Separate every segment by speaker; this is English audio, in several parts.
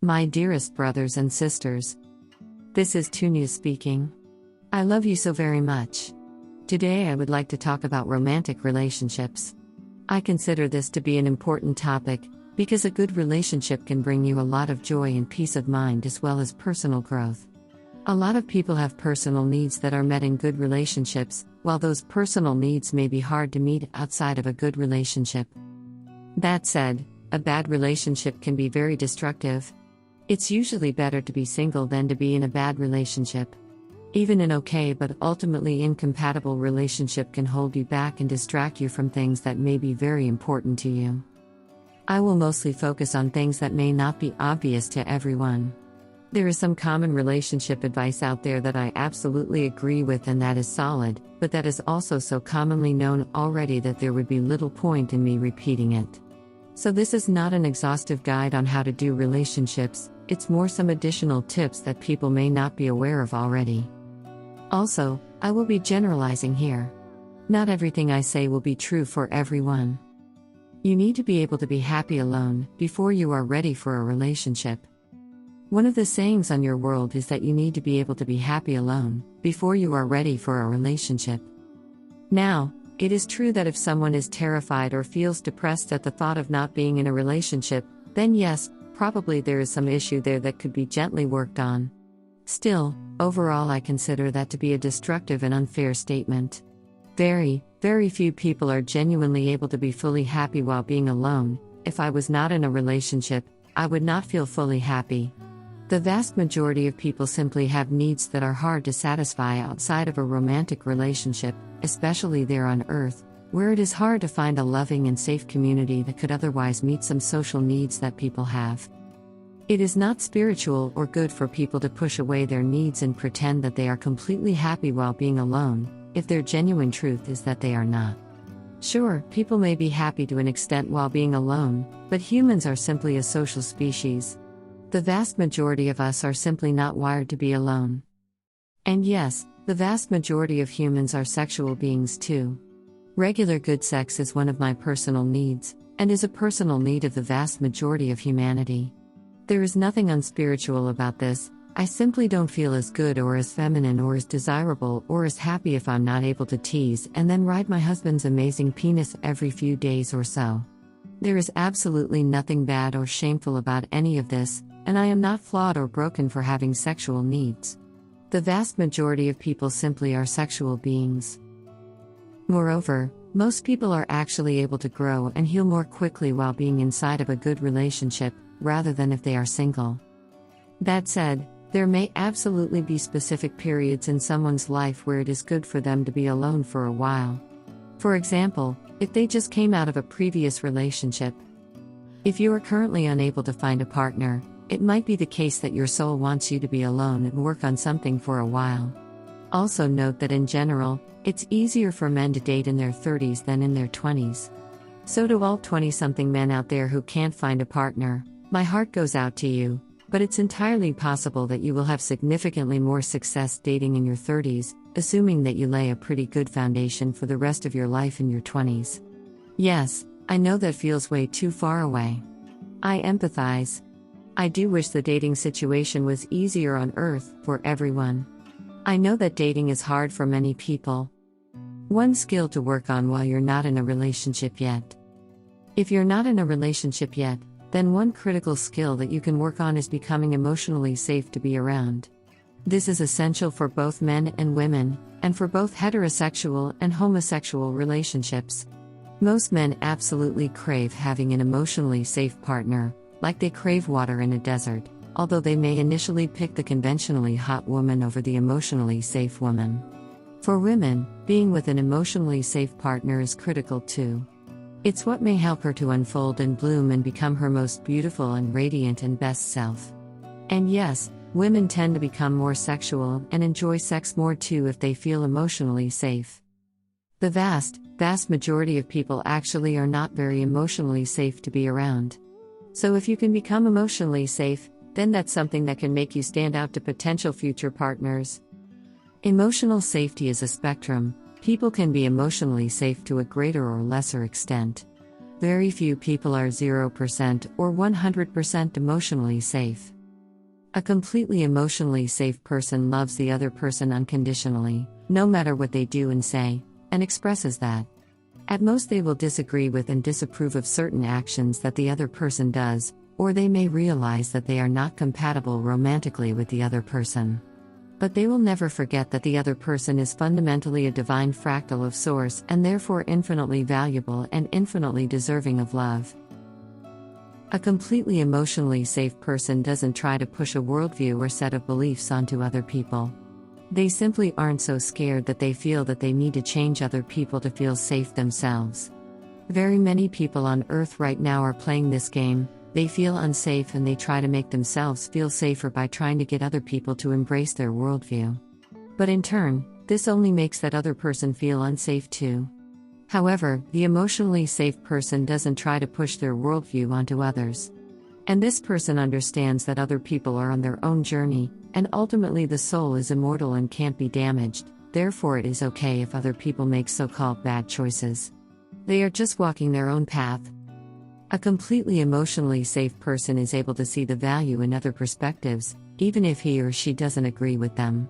Speaker 1: My dearest brothers and sisters, this is Tunia speaking. I love you so very much. Today I would like to talk about romantic relationships. I consider this to be an important topic because a good relationship can bring you a lot of joy and peace of mind as well as personal growth. A lot of people have personal needs that are met in good relationships, while those personal needs may be hard to meet outside of a good relationship. That said, a bad relationship can be very destructive. It's usually better to be single than to be in a bad relationship. Even an okay but ultimately incompatible relationship can hold you back and distract you from things that may be very important to you. I will mostly focus on things that may not be obvious to everyone. There is some common relationship advice out there that I absolutely agree with and that is solid, but that is also so commonly known already that there would be little point in me repeating it. So this is not an exhaustive guide on how to do relationships, it's more some additional tips that people may not be aware of already. Also, I will be generalizing here. Not everything I say will be true for everyone. You need to be able to be happy alone before you are ready for a relationship. One of the sayings on your world is that you need to be able to be happy alone before you are ready for a relationship. Now, it is true that if someone is terrified or feels depressed at the thought of not being in a relationship, then yes, probably there is some issue there that could be gently worked on. Still, overall I consider that to be a destructive and unfair statement. Very few people are genuinely able to be fully happy while being alone. If I was not in a relationship, I would not feel fully happy. The vast majority of people simply have needs that are hard to satisfy outside of a romantic relationship, especially there on Earth, where it is hard to find a loving and safe community that could otherwise meet some social needs that people have. It is not spiritual or good for people to push away their needs and pretend that they are completely happy while being alone, if their genuine truth is that they are not. Sure, people may be happy to an extent while being alone, but humans are simply a social species. The vast majority of us are simply not wired to be alone. And yes, the vast majority of humans are sexual beings too. Regular good sex is one of my personal needs, and is a personal need of the vast majority of humanity. There is nothing unspiritual about this. I simply don't feel as good or as feminine or as desirable or as happy if I'm not able to tease and then ride my husband's amazing penis every few days or so. There is absolutely nothing bad or shameful about any of this, and I am not flawed or broken for having sexual needs. The vast majority of people simply are sexual beings. Moreover, most people are actually able to grow and heal more quickly while being inside of a good relationship, rather than if they are single. That said, there may absolutely be specific periods in someone's life where it is good for them to be alone for a while. For example, if they just came out of a previous relationship. If you are currently unable to find a partner, it might be the case that your soul wants you to be alone and work on something for a while. Also note that in general, it's easier for men to date in their 30s than in their 20s. So to all 20-something men out there who can't find a partner, my heart goes out to you, but it's entirely possible that you will have significantly more success dating in your 30s, assuming that you lay a pretty good foundation for the rest of your life in your 20s. Yes, I know that feels way too far away. I empathize. I do wish the dating situation was easier on Earth for everyone. I know that dating is hard for many people. One skill to work on while you're not in a relationship yet. If you're not in a relationship yet, then one critical skill that you can work on is becoming emotionally safe to be around. This is essential for both men and women, and for both heterosexual and homosexual relationships. Most men absolutely crave having an emotionally safe partner, like they crave water in a desert, although they may initially pick the conventionally hot woman over the emotionally safe woman. For women, being with an emotionally safe partner is critical too. It's what may help her to unfold and bloom and become her most beautiful and radiant and best self. And yes, women tend to become more sexual and enjoy sex more too if they feel emotionally safe. The vast majority of people actually are not very emotionally safe to be around. So if you can become emotionally safe, then that's something that can make you stand out to potential future partners. Emotional safety is a spectrum. People can be emotionally safe to a greater or lesser extent. Very few people are 0% or 100% emotionally safe. A completely emotionally safe person loves the other person unconditionally, no matter what they do and say, and expresses that. At most, they will disagree with and disapprove of certain actions that the other person does, or they may realize that they are not compatible romantically with the other person. But they will never forget that the other person is fundamentally a divine fractal of Source and therefore infinitely valuable and infinitely deserving of love. A completely emotionally safe person doesn't try to push a worldview or set of beliefs onto other people. They simply aren't so scared that they feel that they need to change other people to feel safe themselves. Very many people on Earth right now are playing this game. They feel unsafe and they try to make themselves feel safer by trying to get other people to embrace their worldview. But in turn, this only makes that other person feel unsafe too. However, the emotionally safe person doesn't try to push their worldview onto others. And this person understands that other people are on their own journey, and ultimately the soul is immortal and can't be damaged, therefore it is okay if other people make so-called bad choices. They are just walking their own path. A completely emotionally safe person is able to see the value in other perspectives, even if he or she doesn't agree with them.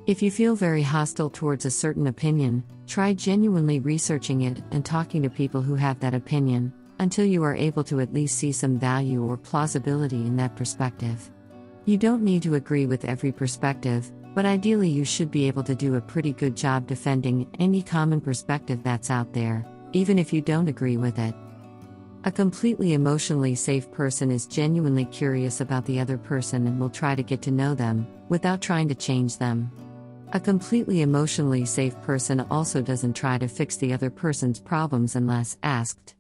Speaker 1: If you feel very hostile towards a certain opinion, try genuinely researching it and talking to people who have that opinion, until you are able to at least see some value or plausibility in that perspective. You don't need to agree with every perspective, but ideally you should be able to do a pretty good job defending any common perspective that's out there, even if you don't agree with it. A completely emotionally safe person is genuinely curious about the other person and will try to get to know them, without trying to change them. A completely emotionally safe person also doesn't try to fix the other person's problems unless asked.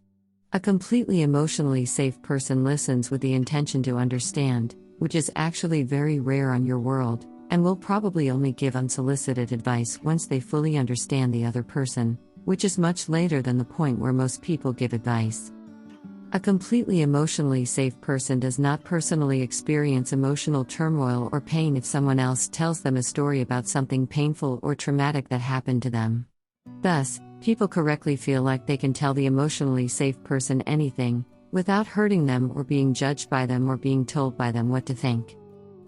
Speaker 1: A completely emotionally safe person listens with the intention to understand, which is actually very rare on your world, and will probably only give unsolicited advice once they fully understand the other person, which is much later than the point where most people give advice. A completely emotionally safe person does not personally experience emotional turmoil or pain if someone else tells them a story about something painful or traumatic that happened to them. Thus, people correctly feel like they can tell the emotionally safe person anything, without hurting them or being judged by them or being told by them what to think.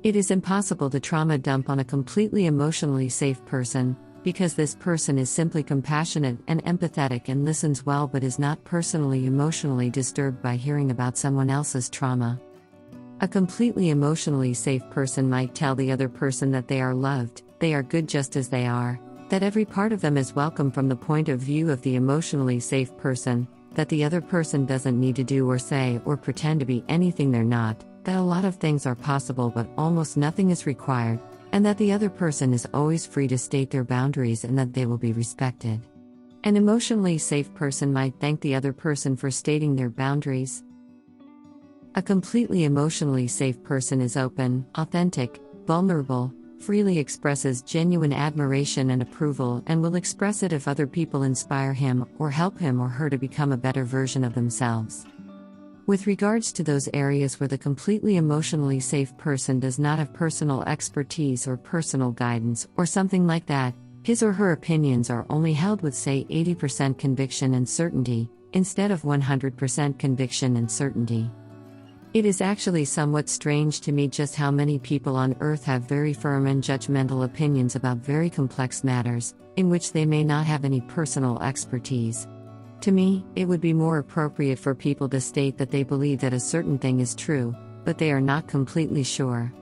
Speaker 1: It is impossible to trauma dump on a completely emotionally safe person, because this person is simply compassionate and empathetic and listens well but is not personally emotionally disturbed by hearing about someone else's trauma. A completely emotionally safe person might tell the other person that they are loved, they are good just as they are, that every part of them is welcome from the point of view of the emotionally safe person, that the other person doesn't need to do or say or pretend to be anything they're not, that a lot of things are possible but almost nothing is required, and that the other person is always free to state their boundaries and that they will be respected. An emotionally safe person might thank the other person for stating their boundaries. A completely emotionally safe person is open, authentic, vulnerable, freely expresses genuine admiration and approval, and will express it if other people inspire him or help him or her to become a better version of themselves. With regards to those areas where the completely emotionally safe person does not have personal expertise or personal guidance or something like that, his or her opinions are only held with, say, 80% conviction and certainty, instead of 100% conviction and certainty. It is actually somewhat strange to me just how many people on Earth have very firm and judgmental opinions about very complex matters, in which they may not have any personal expertise. To me, it would be more appropriate for people to state that they believe that a certain thing is true, but they are not completely sure.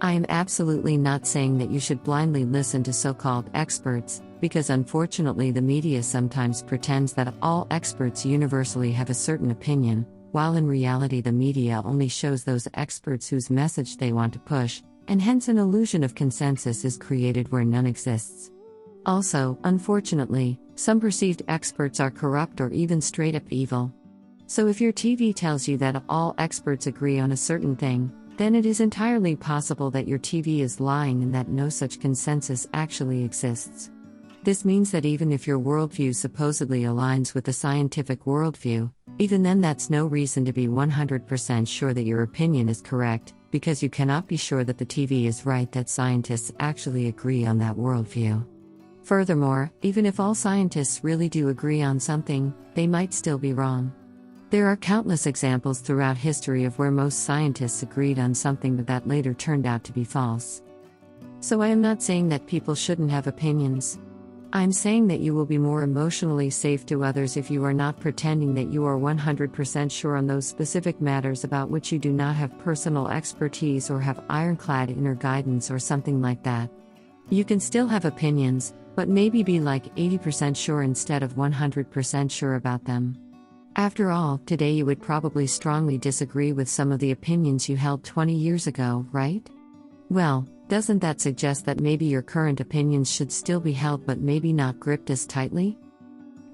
Speaker 1: I am absolutely not saying that you should blindly listen to so-called experts, because unfortunately the media sometimes pretends that all experts universally have a certain opinion, while in reality the media only shows those experts whose message they want to push, and hence an illusion of consensus is created where none exists. Also, unfortunately, some perceived experts are corrupt or even straight up evil. So if your TV tells you that all experts agree on a certain thing, then it is entirely possible that your TV is lying and that no such consensus actually exists. This means that even if your worldview supposedly aligns with the scientific worldview, even then that's no reason to be 100% sure that your opinion is correct, because you cannot be sure that the TV is right that scientists actually agree on that worldview. Furthermore, even if all scientists really do agree on something, they might still be wrong. There are countless examples throughout history of where most scientists agreed on something that later turned out to be false. So I am not saying that people shouldn't have opinions. I'm saying that you will be more emotionally safe to others if you are not pretending that you are 100% sure on those specific matters about which you do not have personal expertise or have ironclad inner guidance or something like that. You can still have opinions, but maybe be like 80% sure instead of 100% sure about them. After all, today you would probably strongly disagree with some of the opinions you held 20 years ago, right? Well, doesn't that suggest that maybe your current opinions should still be held but maybe not gripped as tightly?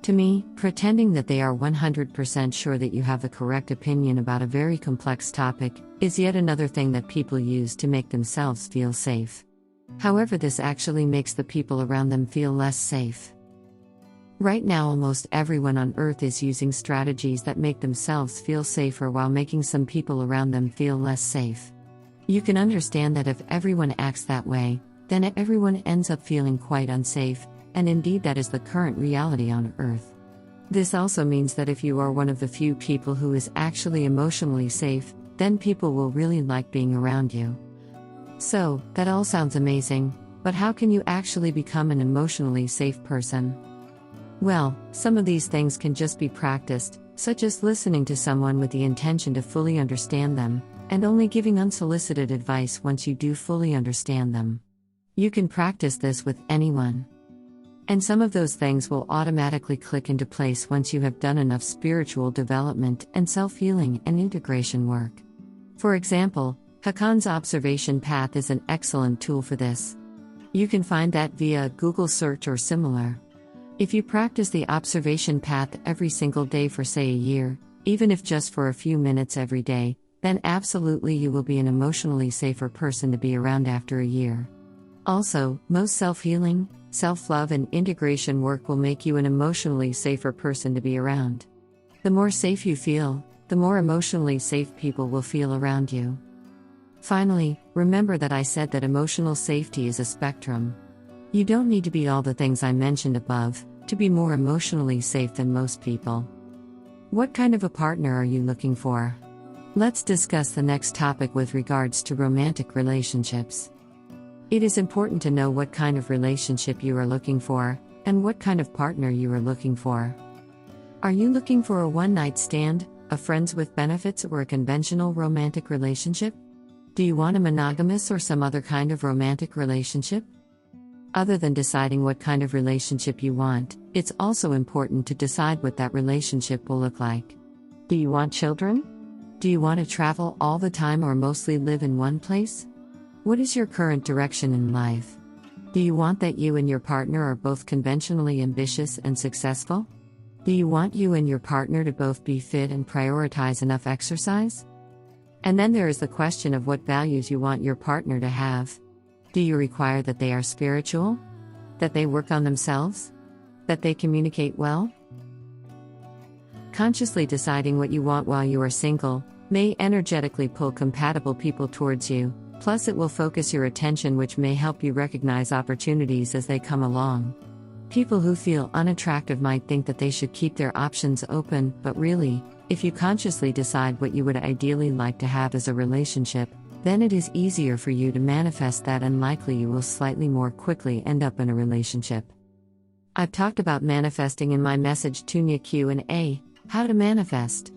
Speaker 1: To me, pretending that they are 100% sure that you have the correct opinion about a very complex topic is yet another thing that people use to make themselves feel safe. However, this actually makes the people around them feel less safe. Right now, almost everyone on Earth is using strategies that make themselves feel safer while making some people around them feel less safe. You can understand that if everyone acts that way, then everyone ends up feeling quite unsafe, and indeed that is the current reality on Earth. This also means that if you are one of the few people who is actually emotionally safe, then people will really like being around you. So, that all sounds amazing, but how can you actually become an emotionally safe person? Well, some of these things can just be practiced, such as listening to someone with the intention to fully understand them, and only giving unsolicited advice once you do fully understand them. You can practice this with anyone. And some of those things will automatically click into place once you have done enough spiritual development and self-healing and integration work. For example, Hakann's observation path is an excellent tool for this. You can find that via a Google search or similar. If you practice the observation path every single day for say a year, even if just for a few minutes every day, then absolutely you will be an emotionally safer person to be around after a year. Also, most self-healing, self-love and integration work will make you an emotionally safer person to be around. The more safe you feel, the more emotionally safe people will feel around you. Finally, remember that I said that emotional safety is a spectrum. You don't need to be all the things I mentioned above to be more emotionally safe than most people. What kind of a partner are you looking for? Let's discuss the next topic with regards to romantic relationships. It is important to know what kind of relationship you are looking for, and what kind of partner you are looking for. Are you looking for a one-night stand, a friends with benefits, or a conventional romantic relationship? Do you want a monogamous or some other kind of romantic relationship? Other than deciding what kind of relationship you want, it's also important to decide what that relationship will look like. Do you want children? Do you want to travel all the time or mostly live in one place? What is your current direction in life? Do you want that you and your partner are both conventionally ambitious and successful? Do you want you and your partner to both be fit and prioritize enough exercise? And then there is the question of what values you want your partner to have. Do you require that they are spiritual? That they work on themselves? That they communicate well? Consciously deciding what you want while you are single may energetically pull compatible people towards you, plus it will focus your attention, which may help you recognize opportunities as they come along. People who feel unattractive might think that they should keep their options open, but really, if you consciously decide what you would ideally like to have as a relationship, then it is easier for you to manifest that, and likely you will slightly more quickly end up in a relationship. I've talked about manifesting in my message Tunia Q&A, how to manifest.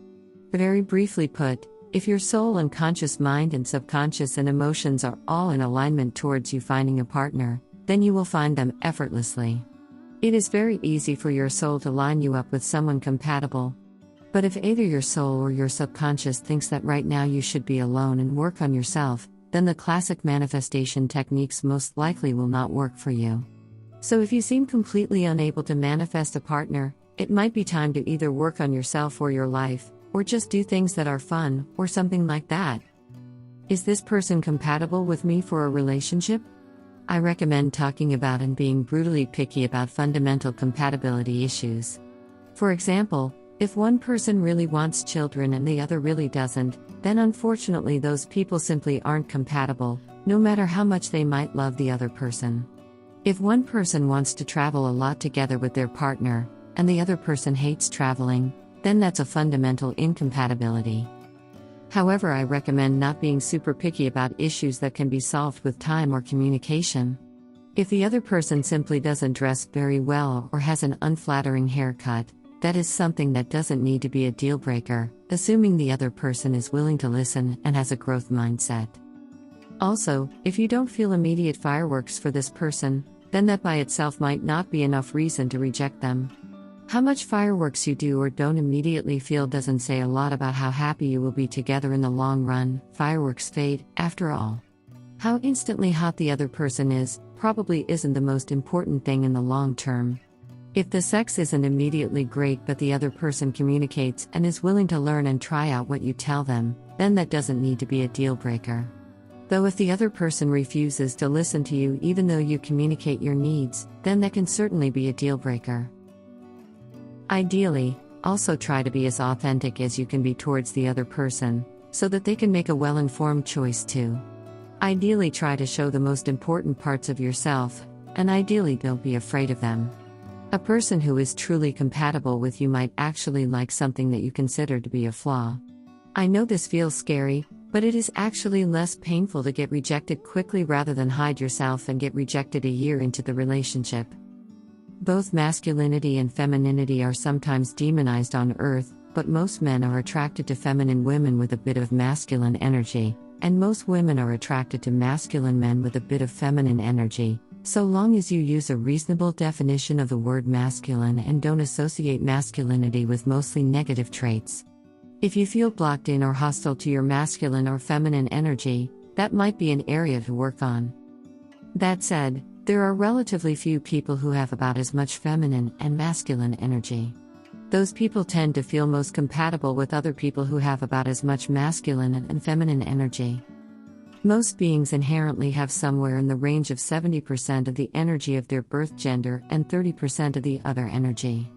Speaker 1: Very briefly put, if your soul and conscious mind and subconscious and emotions are all in alignment towards you finding a partner, then you will find them effortlessly. It is very easy for your soul to line you up with someone compatible. But if either your soul or your subconscious thinks that right now you should be alone and work on yourself, then the classic manifestation techniques most likely will not work for you. So if you seem completely unable to manifest a partner, it might be time to either work on yourself or your life, or just do things that are fun, or something like that. Is this person compatible with me for a relationship? I recommend talking about and being brutally picky about fundamental compatibility issues. For example, if one person really wants children and the other really doesn't, then unfortunately those people simply aren't compatible, no matter how much they might love the other person. If one person wants to travel a lot together with their partner, and the other person hates traveling, then that's a fundamental incompatibility. However, I recommend not being super picky about issues that can be solved with time or communication. If the other person simply doesn't dress very well or has an unflattering haircut, that is something that doesn't need to be a deal breaker, assuming the other person is willing to listen and has a growth mindset. Also, if you don't feel immediate fireworks for this person, then that by itself might not be enough reason to reject them. How much fireworks you do or don't immediately feel doesn't say a lot about how happy you will be together in the long run. Fireworks fade, after all. How instantly hot the other person is probably isn't the most important thing in the long term. If the sex isn't immediately great but the other person communicates and is willing to learn and try out what you tell them, then that doesn't need to be a deal breaker. Though if the other person refuses to listen to you even though you communicate your needs, then that can certainly be a deal breaker. Ideally, also try to be as authentic as you can be towards the other person, so that they can make a well-informed choice too. Ideally, try to show the most important parts of yourself, and ideally don't be afraid of them. A person who is truly compatible with you might actually like something that you consider to be a flaw. I know this feels scary, but it is actually less painful to get rejected quickly rather than hide yourself and get rejected a year into the relationship. Both masculinity and femininity are sometimes demonized on Earth, but most men are attracted to feminine women with a bit of masculine energy, and most women are attracted to masculine men with a bit of feminine energy, so long as you use a reasonable definition of the word masculine and don't associate masculinity with mostly negative traits. If you feel blocked in or hostile to your masculine or feminine energy, that might be an area to work on. That said, there are relatively few people who have about as much feminine and masculine energy. Those people tend to feel most compatible with other people who have about as much masculine and feminine energy. Most beings inherently have somewhere in the range of 70% of the energy of their birth gender and 30% of the other energy.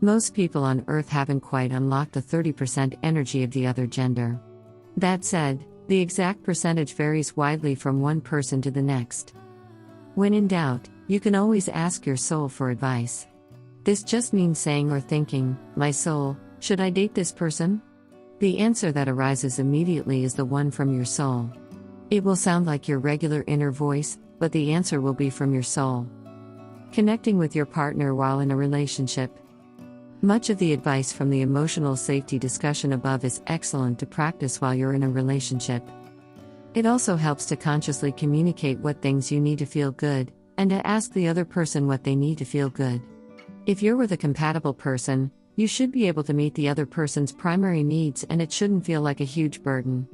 Speaker 1: Most people on Earth haven't quite unlocked the 30% energy of the other gender. That said, the exact percentage varies widely from one person to the next. When in doubt, you can always ask your soul for advice. This just means saying or thinking, "My soul, should I date this person?" The answer that arises immediately is the one from your soul. It will sound like your regular inner voice, but the answer will be from your soul. Connecting with your partner while in a relationship. Much of the advice from the emotional safety discussion above is excellent to practice while you're in a relationship. It also helps to consciously communicate what things you need to feel good, and to ask the other person what they need to feel good. If you're with a compatible person, you should be able to meet the other person's primary needs and it shouldn't feel like a huge burden.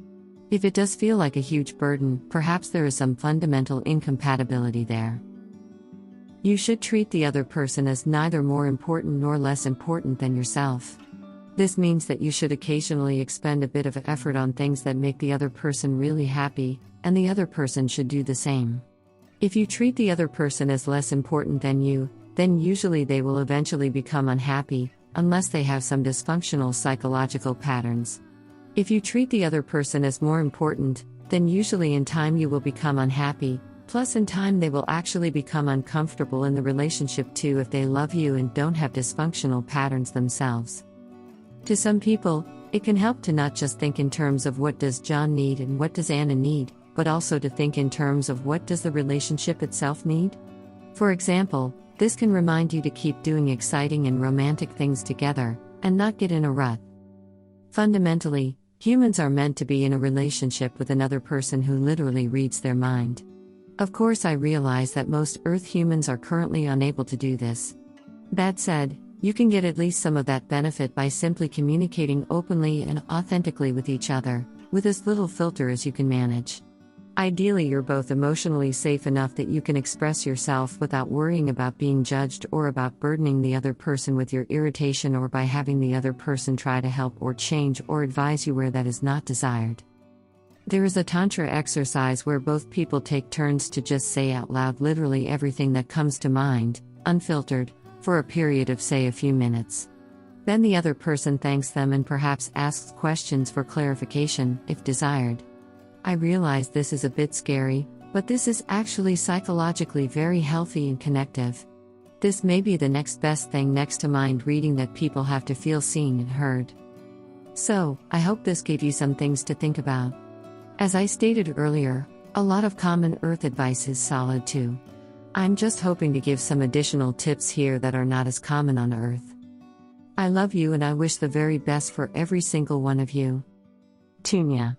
Speaker 1: If it does feel like a huge burden, perhaps there is some fundamental incompatibility there. You should treat the other person as neither more important nor less important than yourself. This means that you should occasionally expend a bit of effort on things that make the other person really happy, and the other person should do the same. If you treat the other person as less important than you, then usually they will eventually become unhappy, unless they have some dysfunctional psychological patterns. If you treat the other person as more important, then usually in time you will become unhappy, plus in time they will actually become uncomfortable in the relationship too if they love you and don't have dysfunctional patterns themselves. To some people, it can help to not just think in terms of what does John need and what does Anna need, but also to think in terms of what does the relationship itself need? For example, this can remind you to keep doing exciting and romantic things together, and not get in a rut. Fundamentally, humans are meant to be in a relationship with another person who literally reads their mind. Of course, I realize that most Earth humans are currently unable to do this. That said, you can get at least some of that benefit by simply communicating openly and authentically with each other, with as little filter as you can manage. Ideally, you're both emotionally safe enough that you can express yourself without worrying about being judged or about burdening the other person with your irritation or by having the other person try to help or change or advise you where that is not desired. There is a Tantra exercise where both people take turns to just say out loud literally everything that comes to mind, unfiltered, for a period of say a few minutes. Then the other person thanks them and perhaps asks questions for clarification, if desired. I realize this is a bit scary, but this is actually psychologically very healthy and connective. This may be the next best thing next to mind reading that people have to feel seen and heard. So, I hope this gave you some things to think about. As I stated earlier, a lot of common Earth advice is solid too. I'm just hoping to give some additional tips here that are not as common on Earth. I love you and I wish the very best for every single one of you. Tunia.